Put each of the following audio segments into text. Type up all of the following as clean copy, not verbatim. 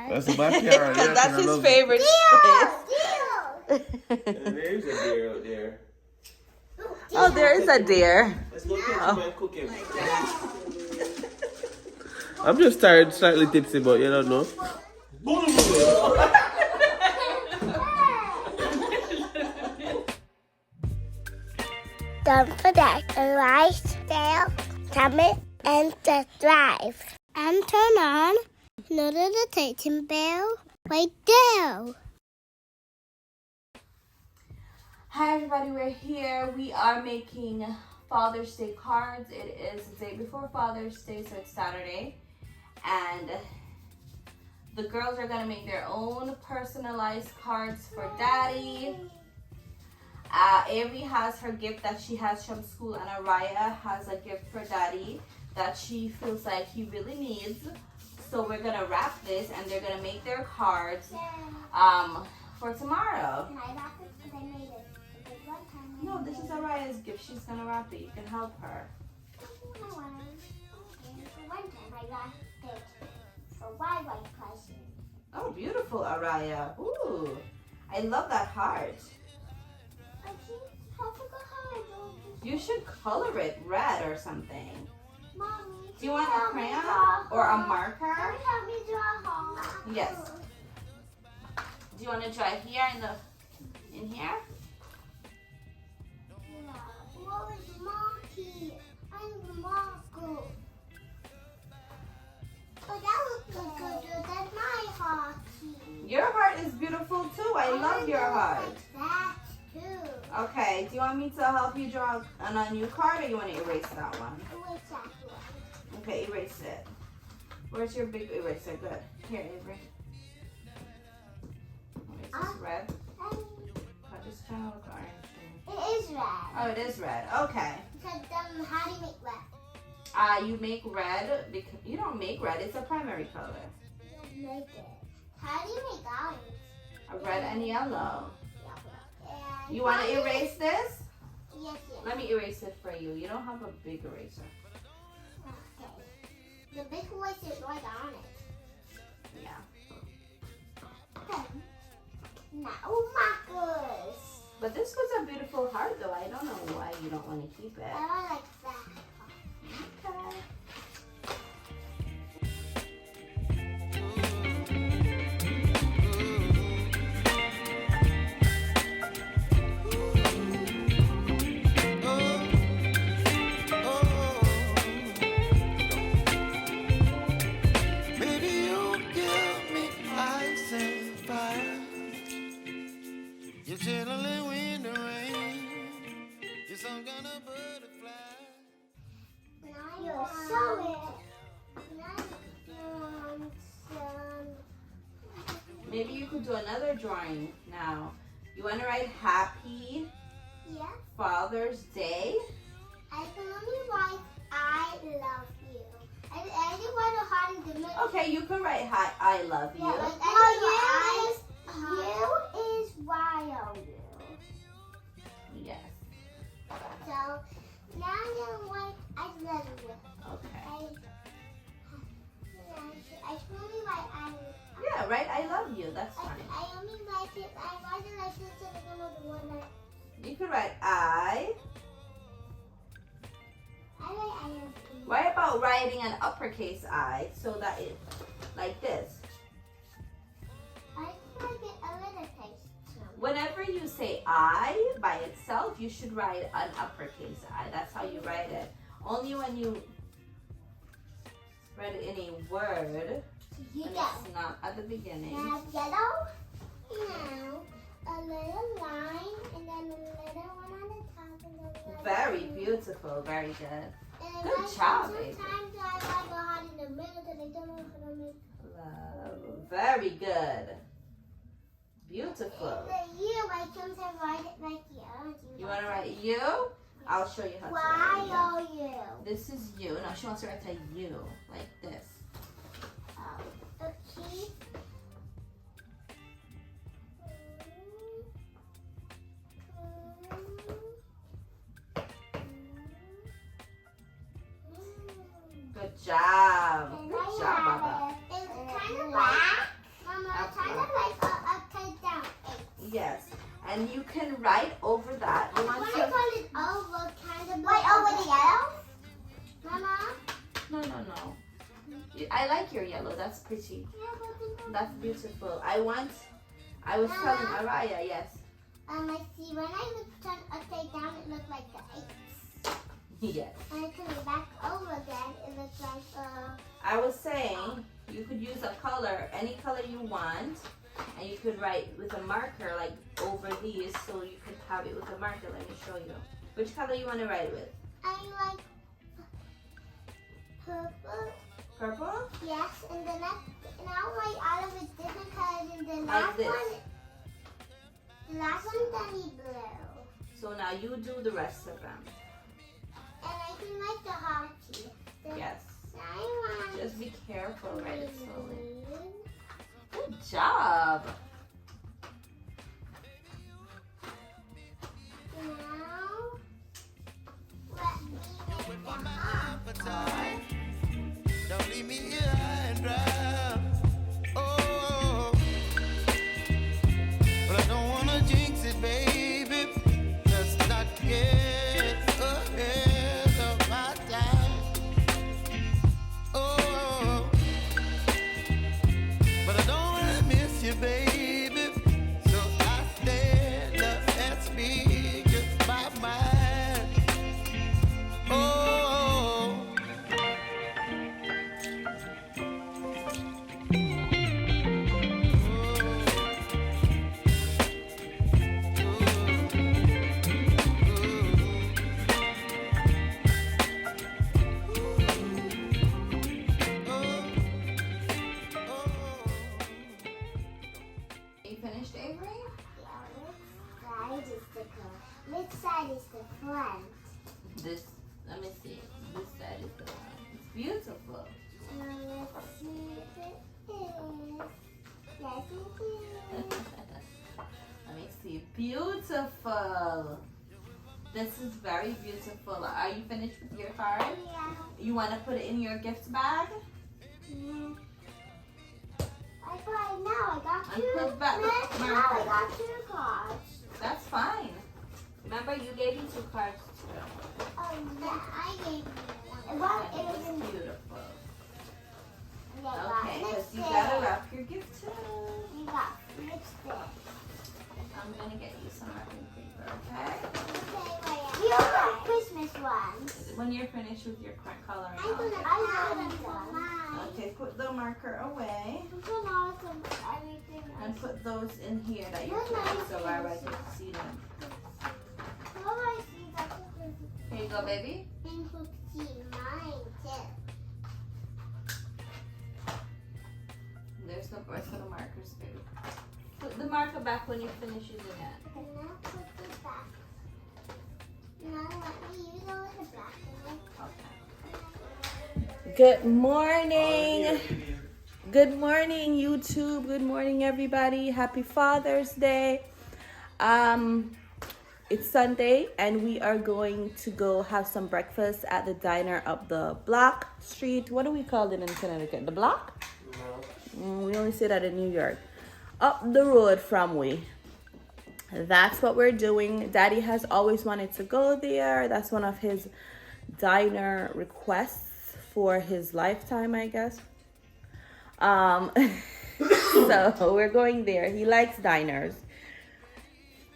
That's the backyard. Because that's his favorite place. There's a deer out there. Oh, there is a deer. Let's go catch him and cook him. I'm just tired, slightly tipsy, but you don't know. Don't forget to like, share, comment, and subscribe. And turn on the notification bell right there. Hi everybody, we're here. We are making Father's Day cards. It is the day before Father's Day, so it's Saturday. And the girls are gonna make their own personalized cards for Daddy. Avery has her gift that she has from school, and Araya has a gift for Daddy that she feels like he really needs. So we're gonna wrap this, and they're gonna make their cards for tomorrow. Can I wrap it? Because I made it. The big one time. No, this is Araya's gift. She's gonna wrap it. You can help her. I want it. The one time I wrapped it for my white cousin. Oh, beautiful, Araya. Ooh, I love that heart. I forgot how I do You should color it red or something. Mommy, Do you want a help me crayon draw or a heart. marker? Mommy, help me draw a heart. Yes. Do you want to draw here in here? Yeah. What was Marky? I'm Marco. But that looks good than my heart. Your heart is beautiful too. I love your heart. That too. Okay, do you want me to help you draw on a new card, or you want to erase that one? What's that one? Okay, erase it. Where's your big eraser? Good. Here, Avery. Erase this red. I just trying to look orange. It is red. Oh, it is red. Okay. Because how do you make red? You make red because you don't make red. It's a primary color. You make it. How do you make orange? A red and yellow. And You want to erase this? Yes, yes. Let me erase it for you. You don't have a big eraser. Okay. The big voice is right on it. Yeah. Okay. Now, Marcus. But this was a beautiful heart, though. I don't know why you don't want to keep it. I like that. Okay. You're so Maybe you could do another drawing now. You want to write Happy Yeah. Father's Day? I can only write I love you. I just want a heart in the middle. Okay, you can write Hi, I love you. Yeah, like you is Y-O-U. Yes. So now I'm gonna write I love you. Okay. I can only write I. Yeah, right? I love you. That's fine. I only write it. I write it like this, and I don't know the one that. You could write I. I write I love you. Why about writing an uppercase I so that it, like this? I can get a little taste. Whenever you say I by itself, you should write an uppercase I. That's how you write it. Only when you write it in a word, You and go. it's not at the beginning. Now yellow. Now a little line, and then a little one on the top, and then a little. Very beautiful. Very good. And Good I- job, baby. Sometimes I like a heart in the middle that I don't know how to make. Love. Very good. Beautiful. The U, I sometimes write it like you. You want to write you? I'll show you how to write it. Y-O-U. This is you. Now she wants to write a U like this. Okay. Good job. And Good I job, have Baba. it. It's kind of black. And you can write over that. You want What to? I call it over kind of. Wait, over the yellow? Mama? No. I like your yellow. That's pretty. That's beautiful. I was telling Araya, yes. I see when I would turn upside down, it looked like the 8. Yes. And I turn it back over again, it looks like I was saying you could use a color, any color you want, and you could write with a marker like over these, so you could have it with a marker. Let me show you. Which color you want to write with? I like purple. Purple? Yes, and the next, now like all of it different colors, and the Like last this. the last one gonna be blue. So now you do the rest of them. And I can like the hearty. Yes. I want Just be careful, write it slowly. green. Good job. Now, let me make the heart. Don't leave me here high and dry. Oh, but I don't wanna jinx it, baby. Let's not get ahead of my time. Oh, but I don't wanna miss you, baby. So I stand up and speak just my mind. Oh. You finished, Avery? Yeah, which side is the front? This, let me see. This side is the one. It's beautiful. Let's see if it is. Yes, it is. Let me see. Beautiful. This is very beautiful. Are you finished with your card? Yeah. You want to put it in your gift bag? Mm. I got And two. put back the Now I marker. got 2 cards. That's fine. Remember, you gave me 2 cards too. Oh yeah, I gave you one. Well, it was in Beautiful. yeah, Okay, because you lipstick. gotta wrap your gift too. You got lipstick. I'm gonna get you some wrapping paper, okay? Okay, wait. You got Christmas ones. When you're finished with your coloring, I got them for mine. okay, put the marker away Put all some everything and else. put those in here that you're finished so I can see them. Oh, I see that. Here you go, baby. And who see mine too. There's the rest of the markers, baby. Put the marker back when you finish using it. And now put this back. Now let me use all of the black one. Good morning. Good morning, YouTube. Good morning, everybody. Happy Father's Day. It's Sunday, and we are going to go have some breakfast at the diner up the block street. What do we call it in Connecticut? The block? We only say that in New York. Up the road from we. That's what we're doing. Daddy has always wanted to go there. That's one of his diner requests for his lifetime, I guess. So we're going there. He likes diners.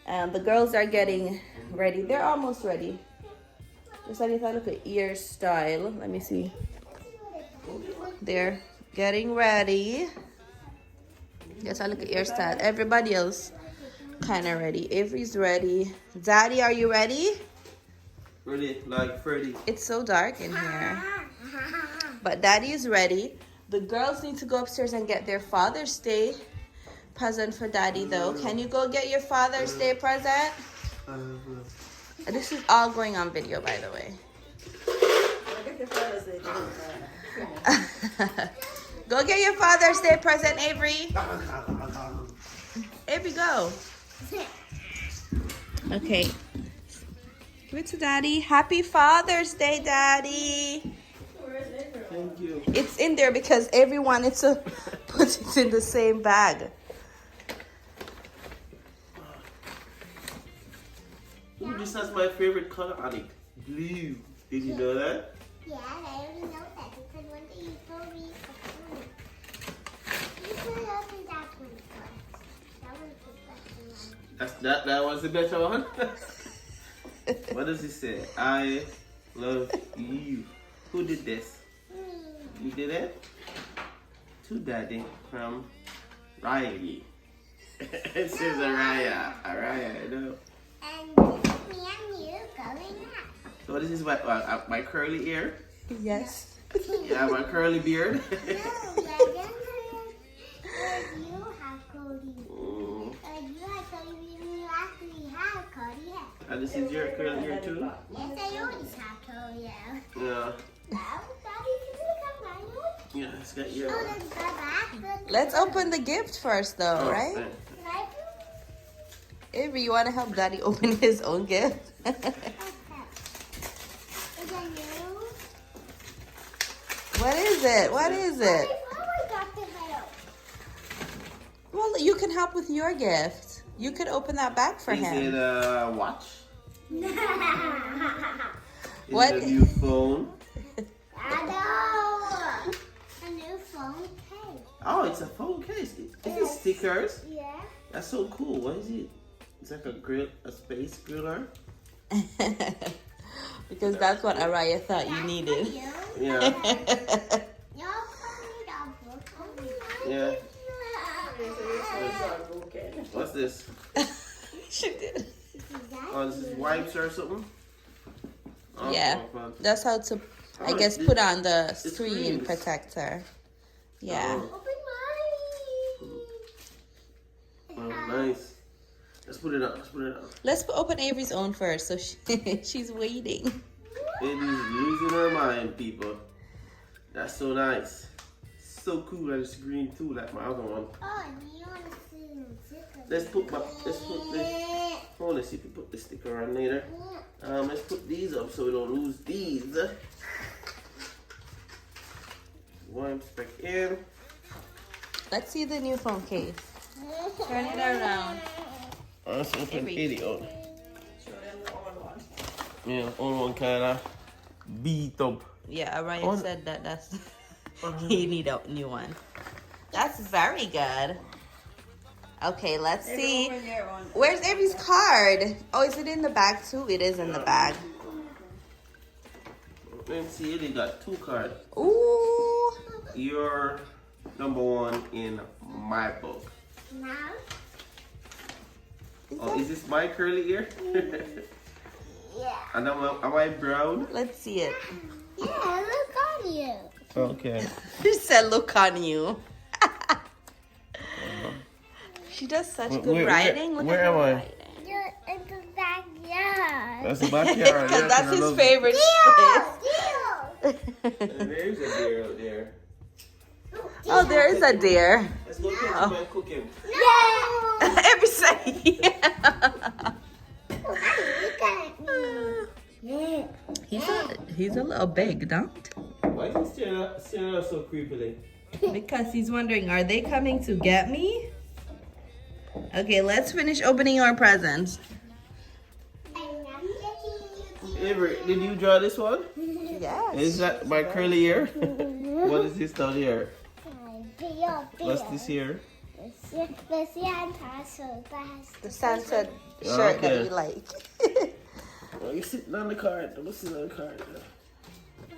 The girls are getting ready. They're almost ready. Just like if I look at ear style. Let me see. They're getting ready. Yes, I look at ear style. Everybody else kind of ready. Avery's ready. Daddy, are you ready? Ready, like Freddy. It's so dark in here. But Daddy is ready. The girls need to go upstairs and get their Father's Day present for Daddy, though. Can you go get your Father's Day present? This is all going on video, by the way. Go get your Father's Day present, Avery. Avery, go. Okay. Give it to Daddy. Happy Father's Day, Daddy. Thank you. It's in there because Avery wanted to put it in the same bag. Ooh, this has my favorite color on it. Blue. Did you know that? Yeah, I already know that because one day you told me before. You should open that one first. That one's the best one. That was the better one. What does it say? I love you. Who did this? You did it? To Daddy from Riley. It says Araya. Araya, I know. And this is me and you going out. So this is my curly hair. Yes. Yeah, my curly beard. No, yeah, you have curly. Mm. You have curly. You actually have curly hair. And this is your curly hair too? Yes, I always have curly hair. Yeah. Daddy, can you come on? Yeah, it's got your. Oh, let's go back. Let's open the gift first, though, right? Right? Avery, you want to help Daddy open his own gift? Is it new? What is it? What is it? I got the help. Well, you can help with your gift. You could open that bag for Is him. it a watch? Is What? it a new phone? I know. A new phone case. Oh, it's a phone case. Is it stickers? Yeah. That's so cool. What is it? It's like a space griller. Because that's what Araya thought you needed. Yeah. Yeah. What's this? She did. Oh, this is wipes or something? Oh, Yeah, oh, that's how to, I Oh, guess, it's- put on the it's screen screens. protector. Yeah. Oh, oh, nice. Let's put it up. Let's put it up. Let's open Avery's own first, so she's waiting. Baby's losing her mind, people. That's so nice. So cool that it's green too, like my other one. Oh, you want to see Let's put this. Oh, let's see if we put the sticker on later. Let's put these up so we don't lose these. Wipes back in. Let's see the new phone case. Turn it around. Let's open Avery. 80 on. Yeah, old one kind of beat up. Yeah, Araya On- said that's he need a new one. That's very good. Okay, let's see. Where's Avery's card? Oh, is it in the bag too? It is in the bag. Let's see, they got 2 cards. Ooh. You're number 1 in my book. now. Oh, is this my curly ear? Yeah. And am I brown? Let's see it. Yeah, look on you. Okay. She said, "Look on you." She does such good writing. Look where at her am I? writing. You're in the backyard. That's the backyard. Because that's his favorite place. There's a deer out there. Oh, there is a deer. Let's go catch him and cook him. No! Every second. Look at me. He's a little big, don't? Why is he staring at us so creepily? Because he's wondering, are they coming to get me? Okay, let's finish opening our presents. Avery, did you draw this one? Yes. Is that my curly ear? What is this down here? What's this here? The Santa shirt that Okay. you like. Oh, you're sitting on the card. Let's sit on the card.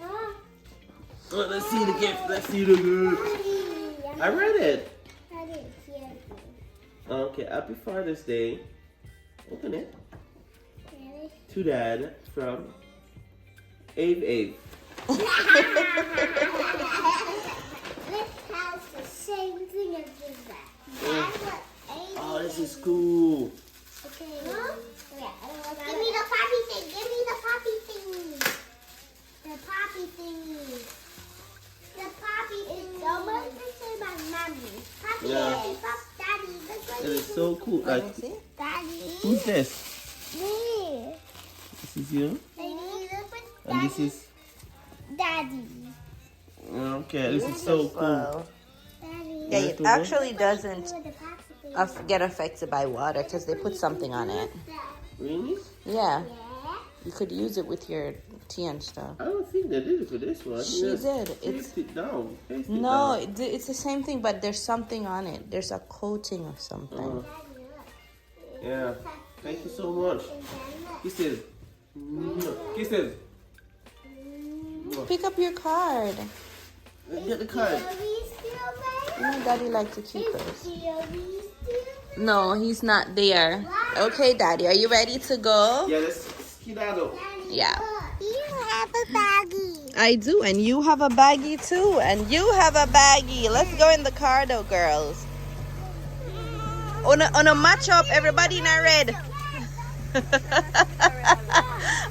Oh, let's see the gift. Let's see the gift. I read it. Okay, happy Father's Day. Open it. To Dad from Ave. This has the same thing as that. Oh, this is cool. Okay. Give me the poppy thing. Give me the poppy thingy. The poppy thingy. The poppy thingy. It's almost the same as mommy. Poppy, Yeah. Daddy, look what It is you so cool. Let me Like, see. Daddy. who's this? Me. This is you. Daddy, look what And this is. Daddy. Okay, this is so cool. Wow. Daddy. Yeah, it actually doesn't With the poppy thing. get affected by water because they put something on it. Really? Yeah. Yeah. You could use it with your tea and stuff. I don't think they did it for this one. She Just did. Paste it down. Paste it No, down. it's the same thing, but there's something on it. There's a coating or something. Yeah. Thank you so much. Kisses. Kisses. Pick up your card. Get the card. No, Daddy likes to keep us. No, he's not there. Okay, Daddy, are you ready to go? Yeah, let's skedaddle. Yeah. You have a baggie. I do, and you have a baggie too, and you have a baggie. Let's go in the car though, girls. On a match up, everybody in a red.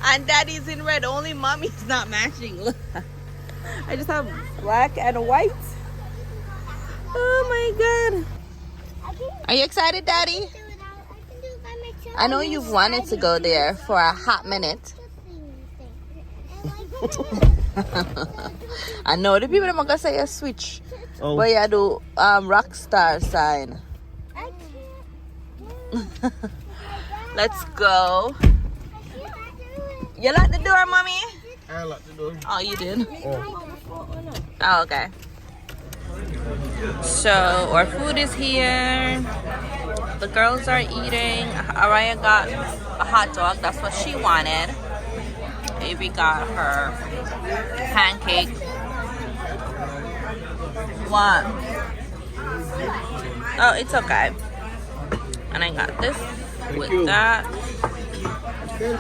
And Daddy's in red, only Mommy's not matching. I just have black and white. Oh my God. Are you excited, Daddy? I know you've wanted to go there for a hot minute. I know the people are gonna say a switch. Oh. But you do rock star sign. Let's go. You lock the door, Mommy? I locked the door. Oh, you did? Oh, okay. So, our food is here. The girls are eating. Araya got a hot dog. That's what she wanted. Avery got her pancake. What? Oh, it's okay. And I got this with that.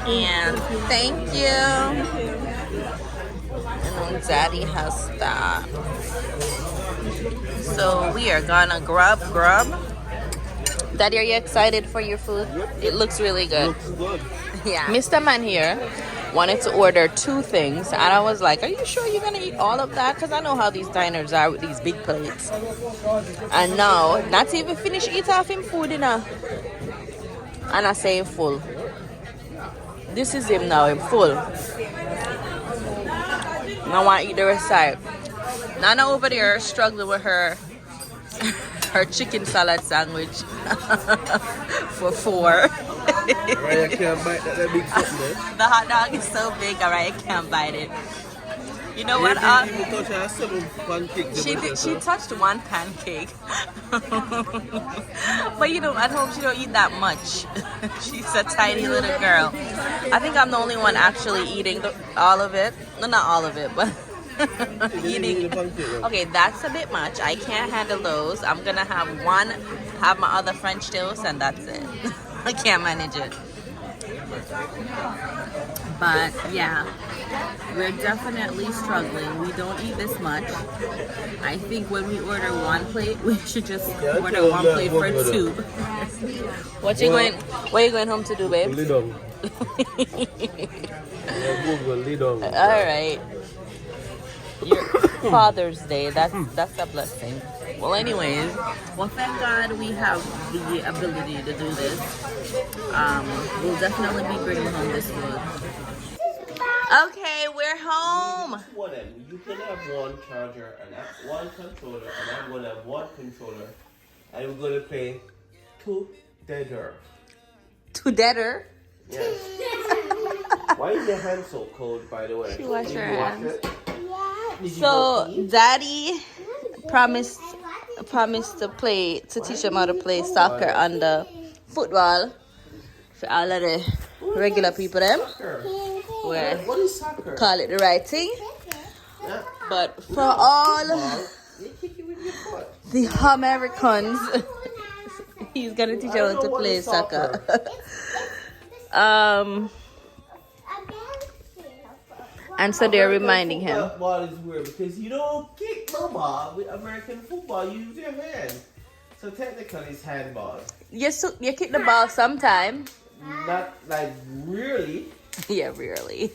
And thank you. And then Daddy has that. So we are gonna grub. Daddy, are you excited for your food? It looks really good. Looks good. Yeah. Mr. Man here wanted to order 2 things, and I was like, are you sure you're gonna eat all of that? Because I know how these diners are with these big plates. And now, not to even finish eat off him food, you know. And I say him full. This is him now, him full. I want to eat the rest side. Nana over there struggling with her chicken salad sandwich for 4. Right, I can't bite that big something there. The hot dog is so big, alright, I can't bite it. You know what? She touched 1 pancake. But you know, at home she don't eat that much. She's a tiny little girl. I think I'm the only one actually eating all of it. No, not all of it, but eating. Okay, that's a bit much. I can't handle those. I'm gonna have my other French toast, and that's it. I can't manage it. But yeah, we're definitely struggling. We don't eat this much. I think when we order 1 plate, we should just order 1 plate for 2. Where you going home to do, babe? Lay down. All right. Your Father's Day. That's a blessing. Well, anyways, thank God we have the ability to do this. We'll definitely be bringing home this food. Okay, we're home. You can have 1 charger and 1 controller, and I'm gonna have 1 controller, and we're gonna play together. Together? Yes. Why is your hand so cold, by the way? She washed her Did you wash hands. it? Did you go So, pee? Daddy promised to teach him how to play soccer on the football for all of the regular people them. Soccer. Where What is soccer? call it the right thing. Yeah. But for all They kick you with your foot. the Americans, he's gonna teach them how to play soccer. And so they're reminding him. That ball is weird because you don't kick the ball with American football. You use your hand. So technically it's handball. You kick the ball sometime. Not like really. Yeah, really.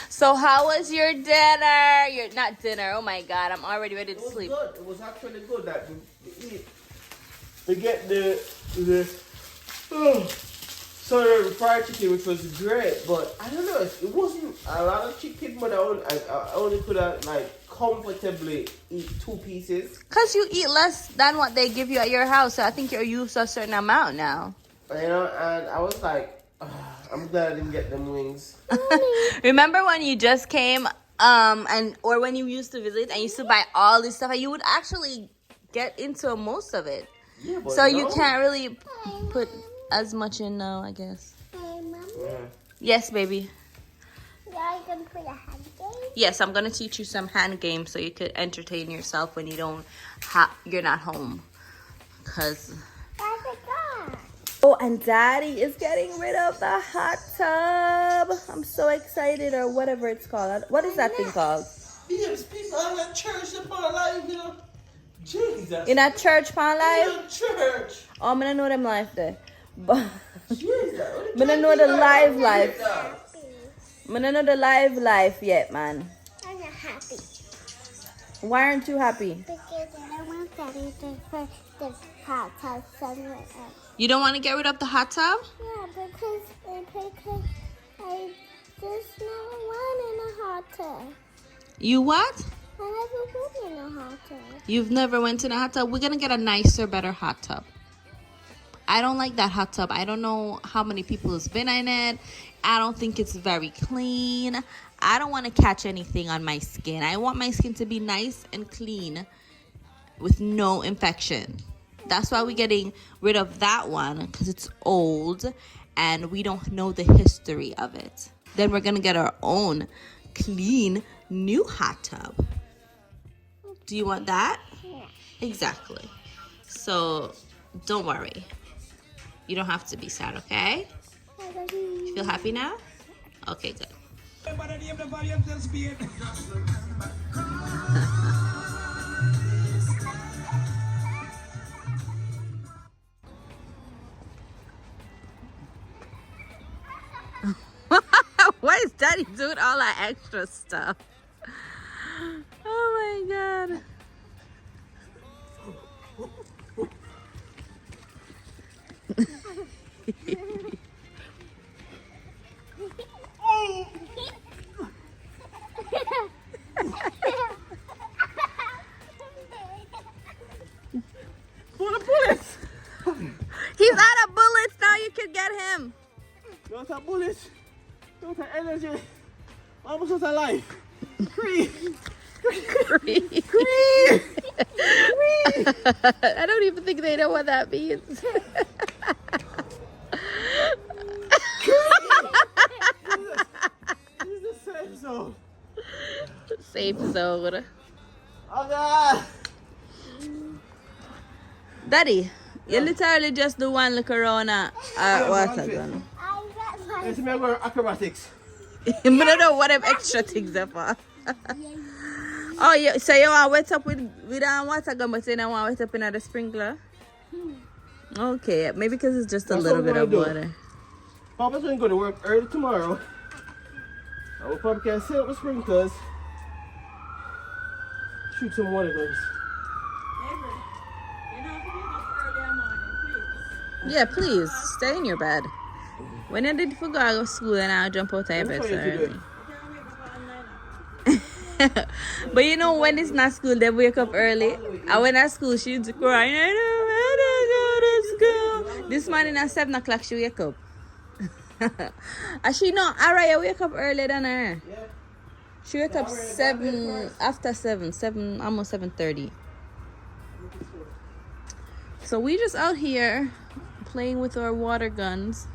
So how was your dinner? Not dinner. Oh my God, I'm already ready to It was sleep. good. It was actually good that we get the fried chicken, which was great, but I don't know, it wasn't a lot of chicken, but I only could have like comfortably eat 2 pieces. Cause you eat less than what they give you at your house, so I think you're used to a certain amount now. You know, and I was like, I'm glad I didn't get them wings. Remember when you just came, or when you used to visit and you used to buy all this stuff, and you would actually get into most of it. Yeah, but So you no. can't really put as much in now, I guess. Hey, Mommy. Yeah. Yes, baby. Yeah, you can play a hand game. Yes, I'm gonna teach you some hand games so you could entertain yourself when you don't you're not home. Cause That's a car. oh, and Daddy is getting rid of the hot tub. I'm so excited, or whatever it's called. What is that thing called? Yes, people are at church upon life, you know. Jesus. In a church, pan life. In a church. Oh, I'm gonna know them life there. But Jesus. I'm gonna know the live life. I'm gonna know the live life yet, man. I'm not happy. Why aren't you happy? Because I don't want Daddy to put this hot tub somewhere else. You don't want to get rid of the hot tub? Yeah, because I just never went in a hot tub. You what? I never went in a hot tub. You've never went in a hot tub? We're gonna get a nicer, better hot tub. I don't like that hot tub. I don't know how many people has been in it. I don't think it's very clean. I don't want to catch anything on my skin. I want my skin to be nice and clean with no infection. That's why we're getting rid of that one, because it's old and we don't know the history of it. Then we're gonna get our own clean new hot tub. Do you want that? Yeah. Exactly. So don't worry. You don't have to be sad, okay? You feel happy now? Okay, good. Why is Daddy doing all that extra stuff? Oh my God. Full of bullets. He's out of bullets now. You can get him. Don't have bullets. Don't have energy. Almost out of life. Creep. I don't even think they know what that means. This is the safe zone. Safe zone. Oh God. Daddy, you literally just do one look around at water gun. I got my Let's make our acrobatics. I don't know what them extra things are for. Oh, yeah, so you want wet up with water gun, but you don't want wet up in the sprinkler? Okay, maybe because it's just a That's little what bit I'm of gonna do. water. Papa's going to go to work early tomorrow. I will probably can set up the sprinklers. Shoot some water guns. Yeah, please, stay in your bed. When you did for go to school and I'll jump out of your bed so early. But you know, when it's not school, they wake up early. And when at school, she's crying, I don't want to go to school. This morning at 7 o'clock, she wake up. And she know, Araya wake up earlier than her. Yeah. She wake up 7, after 7, almost 7:30. So we just out here playing with our water guns.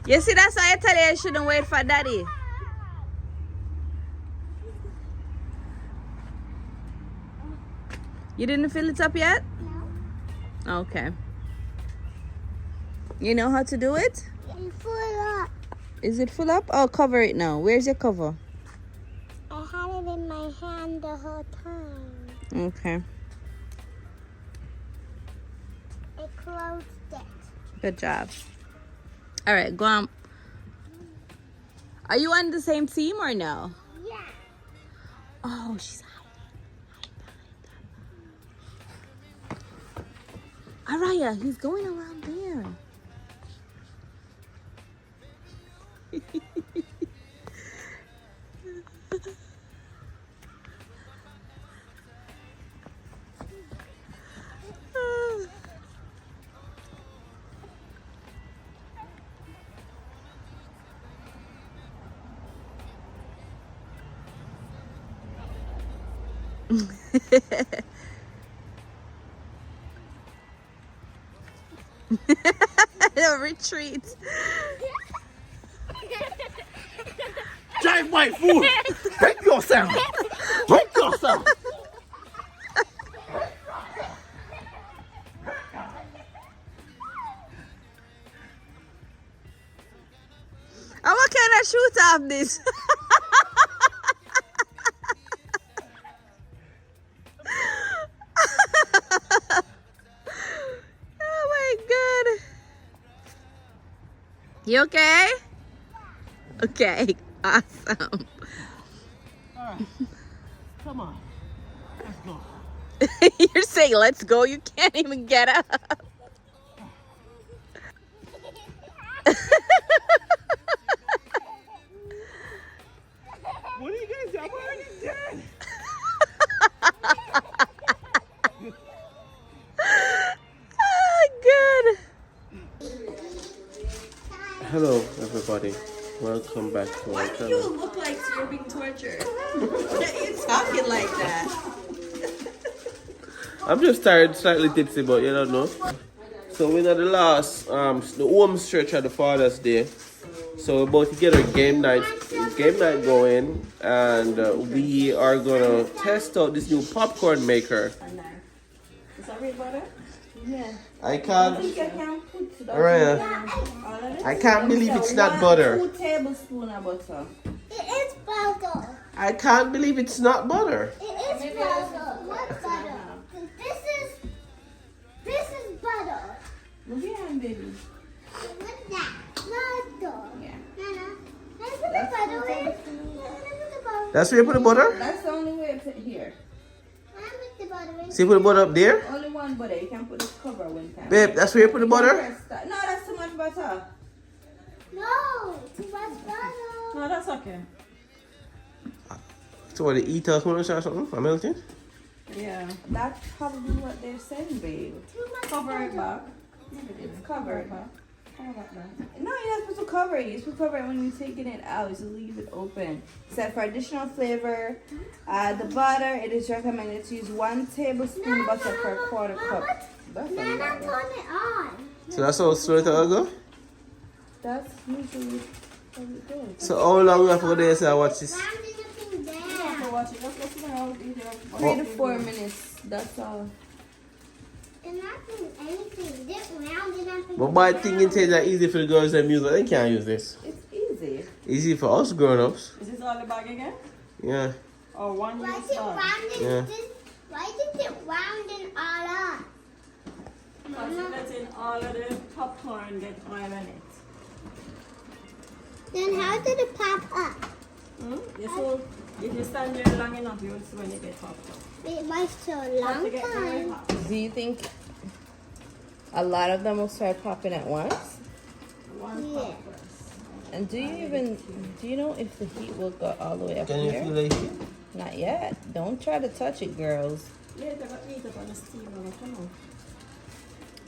You see, that's why I tell you shouldn't wait for Daddy. You didn't fill it up yet? No. Okay. You know how to do it? It's full up. Is it full up? Oh, cover it now. Where's your cover? I had it in my hand the whole time. Okay. I closed it. Good job. All right, go on. Are you on the same team or no? Yeah. Oh, she's hiding. Araya, he's going around there. A retreat. Giant white fool! Take yourself! Take yourself! And what kind of shoot off this? Oh my god. You okay? Okay, awesome. Alright. Come on. Let's go. You're saying let's go, you can't even get up. What are you guys doing? I'm already dead. Oh, good. Hello, everybody. Welcome back to our channel. Look like you're being tortured. Why are you talking like that? I'm just tired, slightly tipsy, but you don't know. So we're at the last, the home stretch at the Father's Day. So we're about to get our game night going, and we are gonna test out this new popcorn maker. Is that real butter? Yeah. I can't. I can put Alright. I can't believe it's not butter. 2 tablespoons of butter. It is butter. I can't believe it's not butter. It is butter. Not butter. This is butter. Look at him, baby. What's that? Butter. Yeah. Nana, can I put the butter in? Can I put the butter? That's where you put the butter? That's the only way to put here. Can I put the butter in? So you put the butter up there? Only one butter. You can put the cover one time. Babe, that's where you put the butter? No, that's too much butter. No, too much butter. No, that's okay. So what, the eat us or something? I'm melting? Yeah, that's probably what they're saying, babe. Too much Cover it butter. back. Cover it back. Cover it back. No, you're not supposed to cover it. You're supposed to cover it when you're taking it out. You just leave it open. Set for additional flavor. The butter, it is recommended to use 1 tablespoon butter per quarter cup. That's a Nana, lot. turn it on. So that's how slow it will go? That's usually how it goes. So how long we have to go there so I watch this? Rounding the thing So down. watch it. Just listen out either 3 to 4 minutes. That's all. They're not doing anything. They're rounding up and But my down. thing is that easy for the girls that music. They can't use this. It's easy. Easy for us grown-ups. Is this all the bag again? Yeah. Or one Why use is it bag? rounding Yeah. this? Why is it rounding all up? Because you're letting all of the popcorn get oil in it. Then how did it pop up? So if you stand there long enough, you'll see when it gets popped up. It was so Have long to get very time. hot. Do you think a lot of them will start popping at once? One Yeah. pop first. And do you know if the heat will go all the way up Can you here? feel it? Not yet. Don't try to touch it, girls. Later, but eat up on the steam and come on.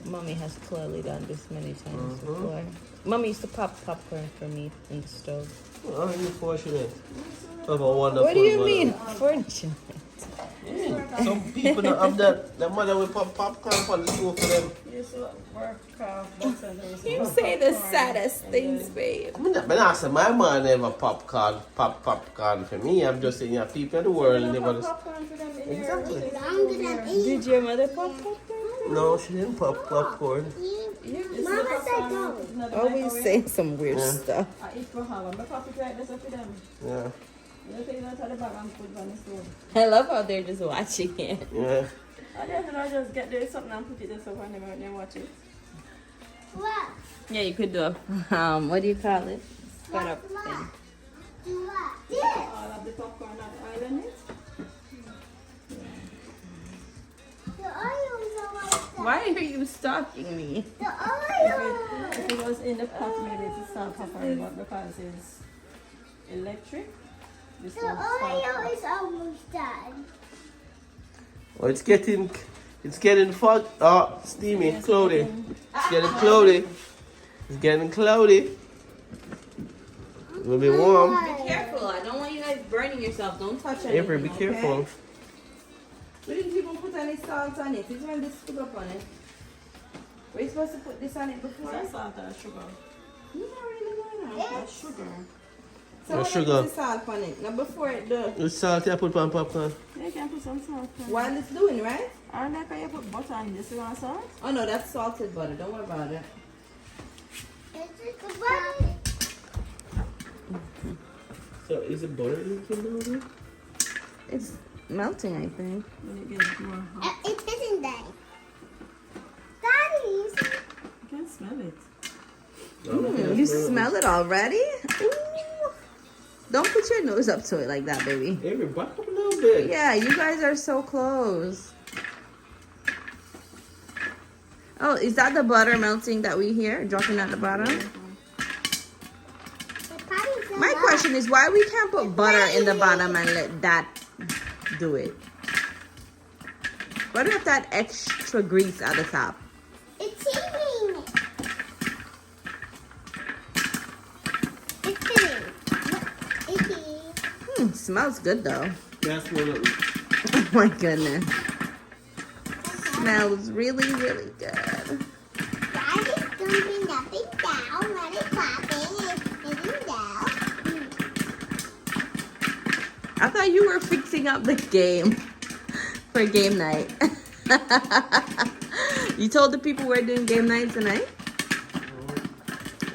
Mommy has clearly done this many times before. Mommy used to pop popcorn for me in the stove. Oh, you're fortunate. Have a wonderful What do you mother. mean, fortunate? Yeah. Some people don't have that. The mother will pop popcorn on the stove for them. You used to work butter. You say the saddest things, babe. I mean, not say my mom never pop popcorn for me. I'm just saying, people in the world never. Popcorn for them in Exactly. Longer than 8. Did your mother pop popcorn? No, she didn't pop popcorn. Mama said no. Always saying some weird Yeah. stuff. I eat for her. I'm pop it right there for them. Yeah. You take that out of the bag and put it on the stove. I love how they're just watching it. Yeah. I just get there something and put it there so when they watch it. What? Yeah, you could do a what do you call it? Spun up thing. Do what? This. All of the popcorn and oil in it. The oil is all like that. Why are you stalking me? The oil. If it was in the pot, maybe it's start popping, but because it's electric, this The will start. oil is almost done. Well, it's getting fog. Oh, steamy, cloudy. It's getting cloudy. It's getting cloudy. It will be warm. Be careful. I don't want you guys burning yourself. Don't touch anything. April, be careful. We didn't even put any salt on it. It's when this put up on it. Were you supposed to put this on it before? Is that salt or sugar? You don't really know. That's sugar. So Oh, when sugar. you put the salt on it, now before it does. The salt I put on popcorn. Yeah, you can put some salt on it. While it's doing, right? Or like you put butter on this, you want salt? Oh no, that's salted butter. Don't worry about it. So is it butter melting down there? It's melting, I think. When it gets more hot. It isn't that. Daddy, You can smell it. You smell it already? Ooh. Don't put your nose up to it like that, baby. Every back up a little bit. Yeah, you guys are so close. Oh, is that the butter melting that we hear dropping at the bottom? My question is why we can't put butter in the bottom and let that do it? What if that extra grease at the top? it's eating. It's eating. It's eating. Smells good though. That's one of them. Oh my goodness. Smells really, really good. Daddy's dumping that big down. Let it popping. It's down. I thought you were fixing up the game for game night. You told the people we're doing game night tonight?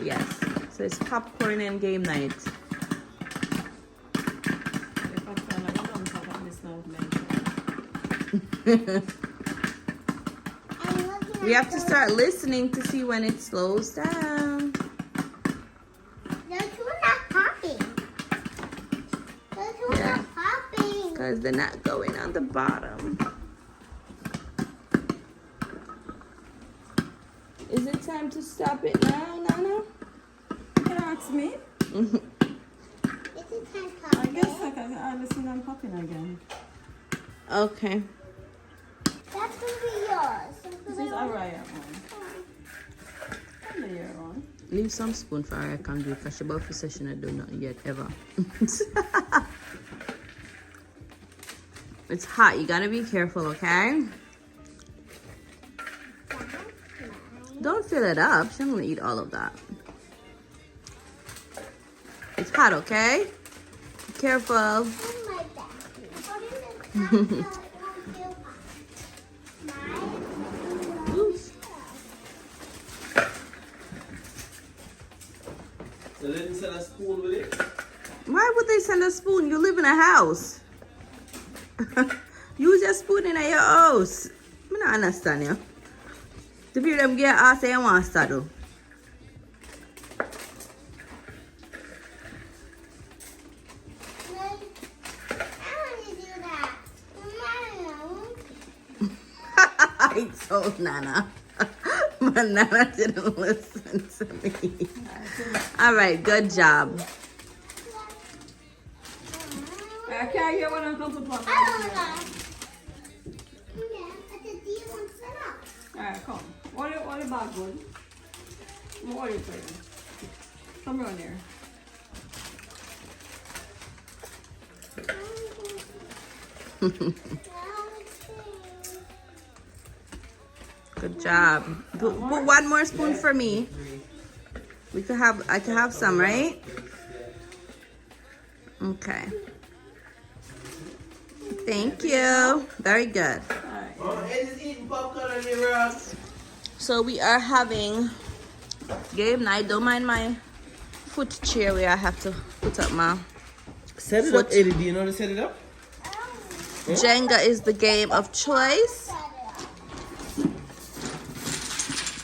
Yes. So it's popcorn and game night. We have to start listening to see when it slows down. Those two are not popping. Those two are Yeah. not popping. Because they're not going on the bottom. Is it time to stop it now, Nana? You can ask me. This is kind of I popping. guess I can listen them popping again. Okay. That's going to be yours. This is Araya one. And the year one. Leave some spoon for her. I can do because she about to say she not do nothing yet ever. It's hot. You gotta be careful, okay? Don't fill it up. She's gonna eat all of that. It's hot, okay? Be careful. Oh my God. What is it? It won't feel hot. Oops. So they didn't send a spoon with it? Why would they send a spoon? You live in a house. Use your spoon in your house. I don't understand you. The people them get asked say you want to do. I want to do that. I told Nana. But Nana didn't listen to me. All right, good job. I can't hear what I'm going to put on. Oh my God. Yeah, but the deal won't set up. Alright, come. All the bag good. I'm all for you. Come around here. Good job. Put one more spoon for me. I can have some, right? Okay. Thank you. Very good. Oh, Eddie's eating popcorn on the rock. So we are having game night. Don't mind my foot chair where I have to put up my Set it up, Eddie. Do you know how to set it up? Jenga is the game of choice.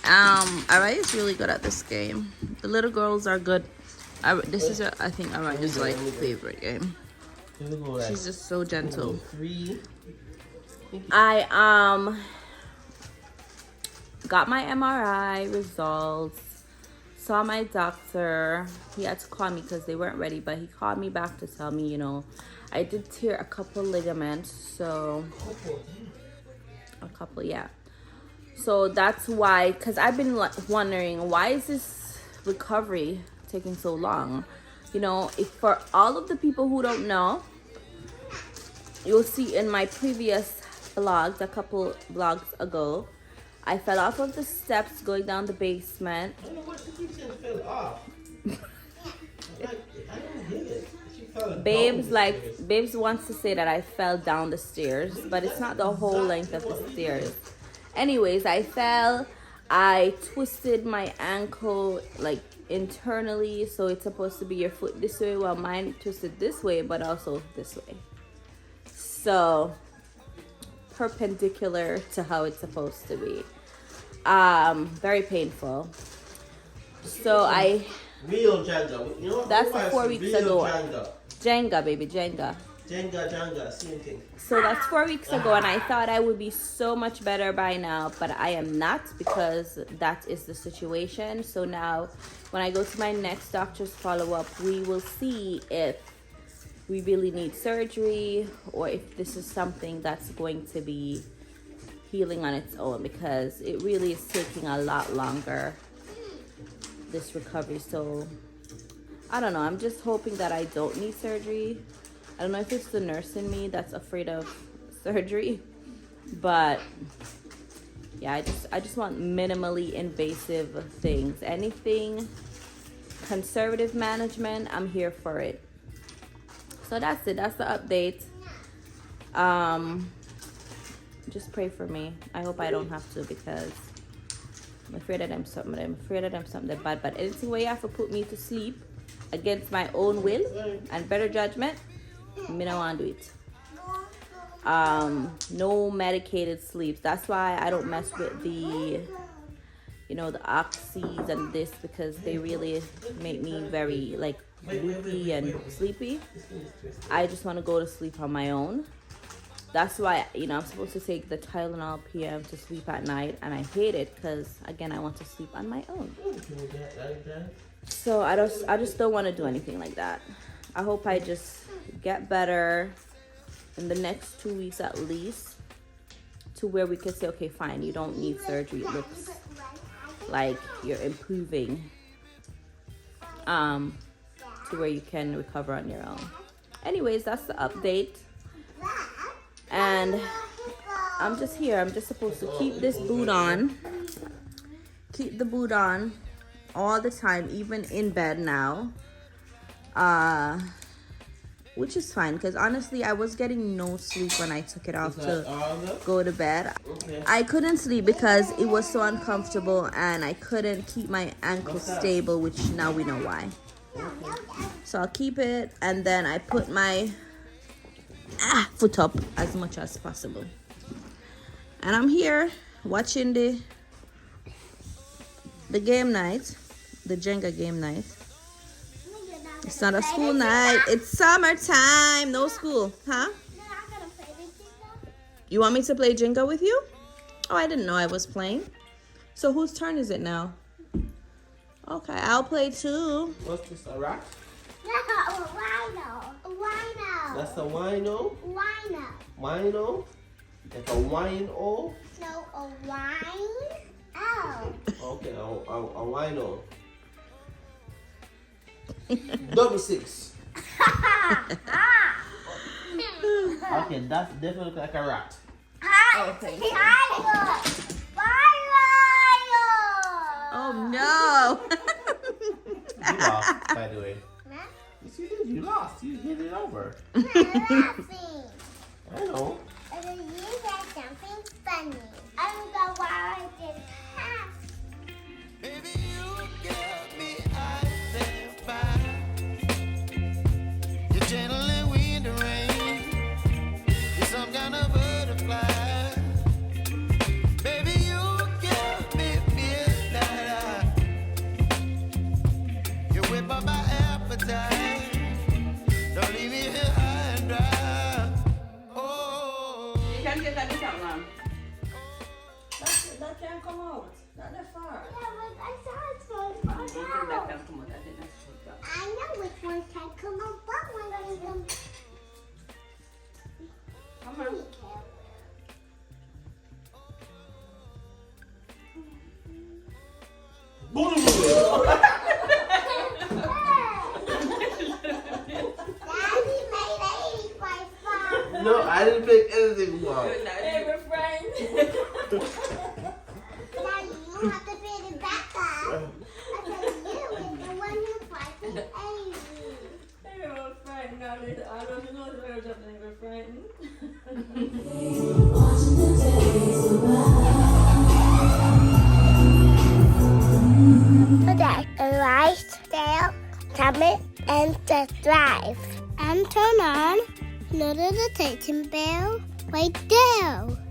Arai is really good at this game. The little girls are good. This is I think Arai's like favorite game. She's just so gentle. 3. I got my MRI results. Saw my doctor. He had to call me because they weren't ready, but he called me back to tell me, you know, I did tear a couple ligaments, so a couple, yeah. So that's why, because I've been wondering, why is this recovery taking so long? You know, if for all of the people who don't know, you'll see in my previous vlogged a couple vlogs ago. I fell off of the steps going down the basement. I don't know what the kitchen fell off. I don't get it. She fell down the stairs. Babes wants to say that I fell down the stairs, but it's not the whole length of the stairs. Anyways, I fell. I twisted my ankle like internally, so it's supposed to be your foot this way. Well, mine twisted this way, but also this way. So perpendicular to how it's supposed to be. Very painful. So I Real Jenga. You know, that's who 4 has weeks real ago. Jenga. Jenga, baby, Jenga. Jenga, same thing. So that's 4 weeks ago, and I thought I would be so much better by now, but I am not, because that is the situation. So now when I go to my next doctor's follow-up, we will see if we really need surgery or if this is something that's going to be healing on its own, because it really is taking a lot longer, this recovery. So I don't know, I'm just hoping that I don't need surgery. I don't know if it's the nurse in me that's afraid of surgery, but yeah, I just want minimally invasive things. Anything conservative management, I'm here for it. So that's it. That's the update. Just pray for me. I hope I don't have to, because I'm afraid that I'm something bad. But anything where you have to put me to sleep against my own will and better judgment, me don't want to do it. No medicated sleeps. That's why I don't mess with the, you know, the oxys and this, because they really make me very like loopy and sleepy. I just want to go to sleep on my own. That's why, you know, I'm supposed to take the Tylenol PM to sleep at night, and I hate it because, again, I want to sleep on my own. So I just don't want to do anything like that. I hope I just get better in the next 2 weeks at least, to where we can say, okay, fine, you don't need surgery. It looks like you're improving, to where you can recover on your own. Anyways, that's the update. And I'm just here. I'm just supposed to keep this boot on. Keep the boot on all the time, even in bed now. Which is fine, because honestly, I was getting no sleep when I took it off to go to bed. Okay. I couldn't sleep because it was so uncomfortable, and I couldn't keep my ankle stable, which now we know why. So I'll keep it, and then I put my foot up as much as possible. And I'm here watching the game night, the Jenga game night. It's not a school night, it's summertime, no school, huh? You want me to play Jenga with you? Oh, I didn't know I was playing. So whose turn is it now? Okay, I'll play too. What's this, a rat? No, a rhino. A rhino. That's a wino? Rhino. Wino? Like a wino? No, a wine. Oh. Okay, a wino. 6. Okay, that's definitely like a rat. Okay. Rhino. Oh no! You lost, by the way. Huh? Yes, you did. You lost. You hit it over. I'm laughing. I know. And then you said something funny. I don't know why I did half. Baby, you got me out there fine. You're gentle and wind and rain. You're some kind of butterfly. Baby, you got me midnight. You whip up my appetite. Don't leave me here high and dry. Oh. You can get that out, ma'am. That can't come out. Not that far. Yeah, but I saw it so I don't think that far. can come out. I think that's too far. I know which one can come out, but one of them. Come on. Daddy made 85 fun. No, I didn't make anything wrong. Hey, Now you have to put it back up. I said you is the one who frightened Amy. They were frightened. I don't know if they were frightened. Today, like, share, comment, and subscribe. And turn on notification bell right there.